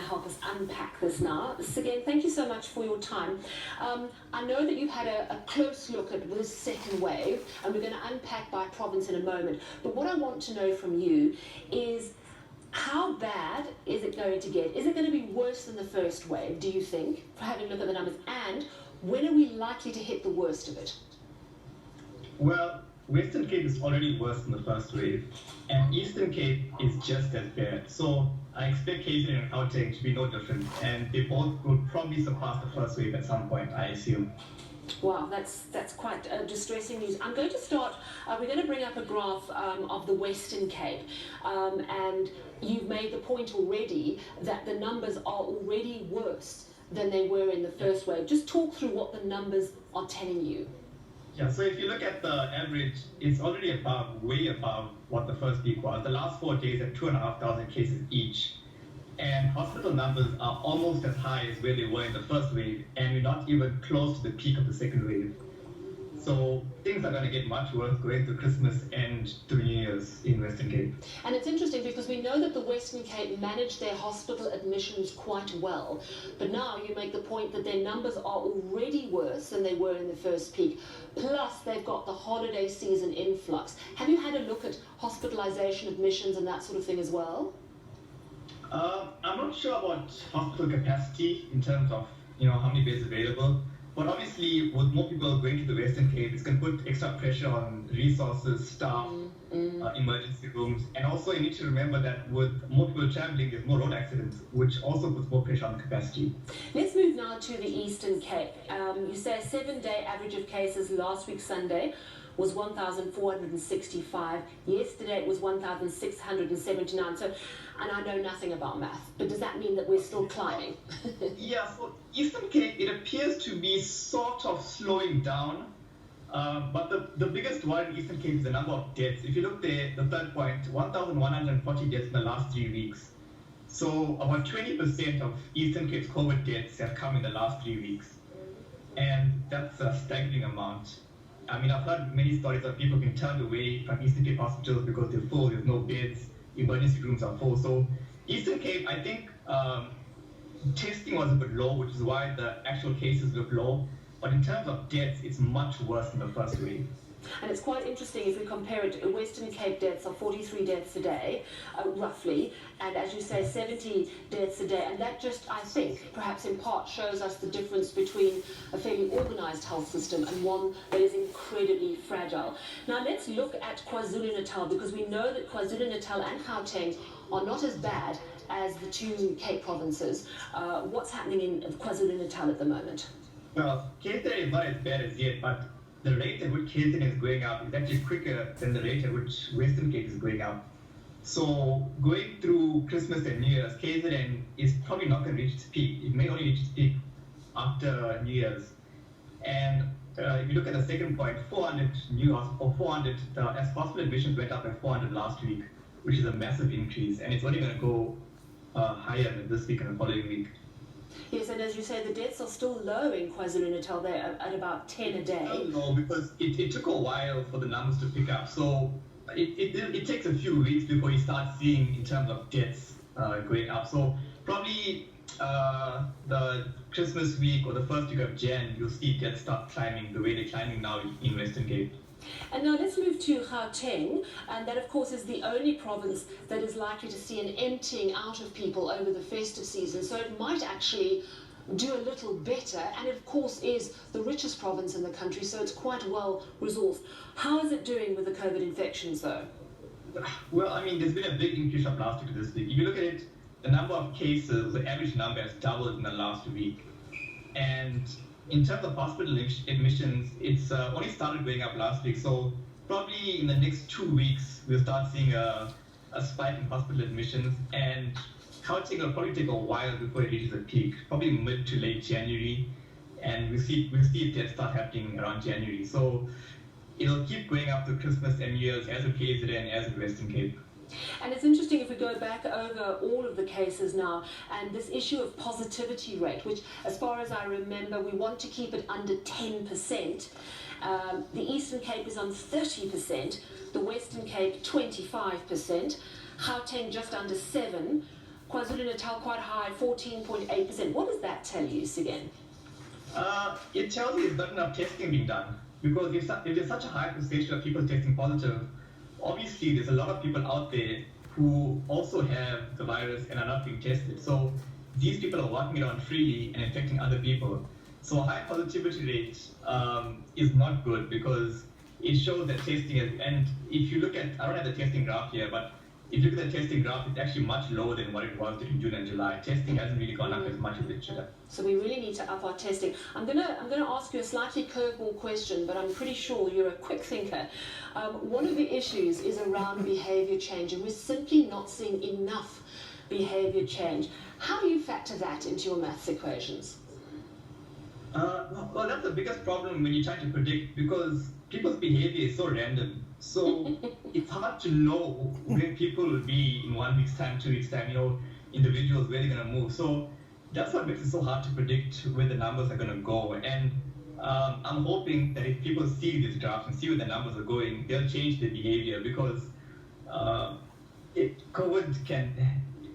help us unpack this now. Sugan, thank you so much for your time. I know that you've had a close look at this second wave, and we're going to unpack by province in a moment. But what I want to know from you is, how bad is it going to get? Is it going to be worse than the first wave, do you think, for having a look at the numbers? And when are we likely to hit the worst of it? Well, Western Cape is already worse than the first wave, and Eastern Cape is just as bad. So I expect KZN and Gauteng to be no different, and they both will probably surpass the first wave at some point, I assume. Wow, that's quite distressing news. I'm going to start, we're going to bring up a graph of the Western Cape, and you've made the point already that the numbers are already worse than they were in the first wave. Just talk through what the numbers are telling you. Yeah, so if you look at the average, it's already above, way above what the first peak was. The last 4 days at 2,500 cases each. And hospital numbers are almost as high as where they were in the first wave, and we're not even close to the peak of the second wave. So things are going to get much worse going through Christmas and through New Year's in Western Cape. And it's interesting because we know that the Western Cape managed their hospital admissions quite well, but now you make the point that their numbers are already worse than they were in the first peak. Plus, they've got the holiday season influx. Have you had a look at hospitalization admissions and that sort of thing as well? I'm not sure about hospital capacity in terms of how many beds available, but obviously with more people going to the Western Cape, it's going to put extra pressure on resources, staff, emergency rooms, and also you need to remember that with more people traveling, there's more road accidents, which also puts more pressure on capacity. Let's move now to the Eastern Cape. You say a 7-day average of cases last week Sunday was 1,465. Yesterday it was 1,679. So, and I know nothing about math, but does that mean that we're still climbing? Yeah, so Eastern Cape, it appears to be sort of slowing down, but the biggest one in Eastern Cape is the number of deaths. If you look there, the third point, 1,140 deaths in the last 3 weeks. So about 20% of Eastern Cape's COVID deaths have come in the last 3 weeks. And that's a staggering amount. I mean, I've heard many stories of people being turned away from Eastern Cape hospitals because they're full, there's no beds, emergency rooms are full. So Eastern Cape, I think testing was a bit low, which is why the actual cases look low. But in terms of deaths, it's much worse than the first wave. And it's quite interesting if we compare it to Western Cape deaths are 43 deaths a day, roughly, and as you say, 70 deaths a day. And that just, I think, perhaps in part shows us the difference between a fairly organised health system and one that is incredibly fragile. Now let's look at KwaZulu-Natal, because we know that KwaZulu-Natal and Gauteng are not as bad as the two Cape provinces. What's happening in KwaZulu-Natal at the moment? Well, KZN is not as bad as yet, but the rate at which KZN is going up is actually quicker than the rate at which Western Cape is going up. So going through Christmas and New Year's, KZN is probably not going to reach its peak. It may only reach its peak after New Year's. And if you look at the second point, 400 as hospital admissions went up by 400 last week, which is a massive increase, and it's only going to go higher than this week and the following week. Yes, and as you say, the deaths are still low in KwaZulu-Natal. They're at about 10 a day. No, because it took a while for the numbers to pick up. So it takes a few weeks before you start seeing in terms of deaths going up. So probably the Christmas week or the first week of Jan, you'll see deaths start climbing the way they're climbing now in Western Cape. And now let's move to Gauteng, and that of course is the only province that is likely to see an emptying out of people over the festive season, so it might actually do a little better, and it of course is the richest province in the country, so it's quite well resourced. How is it doing with the COVID infections though? Well, I mean, there's been a big increase from last week to this week. If you look at it, the number of cases, the average number has doubled in the last week. And in terms of hospital admissions, it's only started going up last week. So probably in the next 2 weeks, we'll start seeing a spike in hospital admissions. And Gauteng will probably take a while before it reaches a peak, probably mid to late January. And we'll see deaths start happening around January. So it'll keep going up to Christmas and New Year's as with KZN, as with Western Cape. And it's interesting if we go back over all of the cases now, and this issue of positivity rate, which as far as I remember, we want to keep it under 10%. The Eastern Cape is on 30%, the Western Cape 25%, Gauteng just under 7%, KwaZulu-Natal quite high, 14.8%. What does that tell you, Sugan? It tells you there's not enough testing being done. Because if there's such a high percentage of people testing positive, obviously there's a lot of people out there who also have the virus and are not being tested. So these people are walking around freely and infecting other people. So a high positivity rate is not good because it shows that testing is, and if you look at, I don't have the testing graph here, but if you look at the testing graph, it's actually much lower than what it was during June and July. Testing hasn't really gone up as much as it should have. So we really need to up our testing. I'm gonna ask you a slightly curveball question, but I'm pretty sure you're a quick thinker. One of the issues is around behaviour change, and we're simply not seeing enough behaviour change. How do you factor that into your maths equations? Well, that's the biggest problem when you're trying to predict because people's behavior is so random. So it's hard to know where people will be in 1 week's time, 2 weeks' time, individuals, where they're going to move. So that's what makes it so hard to predict where the numbers are going to go. And I'm hoping that if people see these graphs and see where the numbers are going, they'll change their behavior because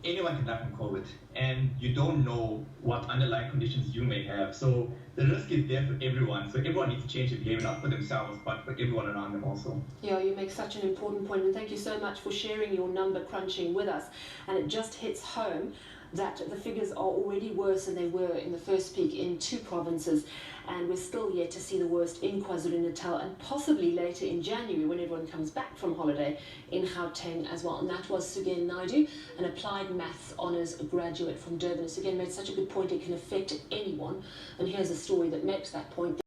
anyone can die from COVID, and you don't know what underlying conditions you may have. So the risk is there for everyone. So everyone needs to change their behavior, not for themselves, but for everyone around them also. Yeah, you make such an important point, and thank you so much for sharing your number crunching with us. And it just hits home that the figures are already worse than they were in the first peak in 2 provinces, and we're still yet to see the worst in KwaZulu-Natal and possibly later in January when everyone comes back from holiday in Gauteng as well. And that was Sugan Naidoo, an applied maths honours graduate from Durban. Sugan made such a good point, it can affect anyone, and here's a story that makes that point.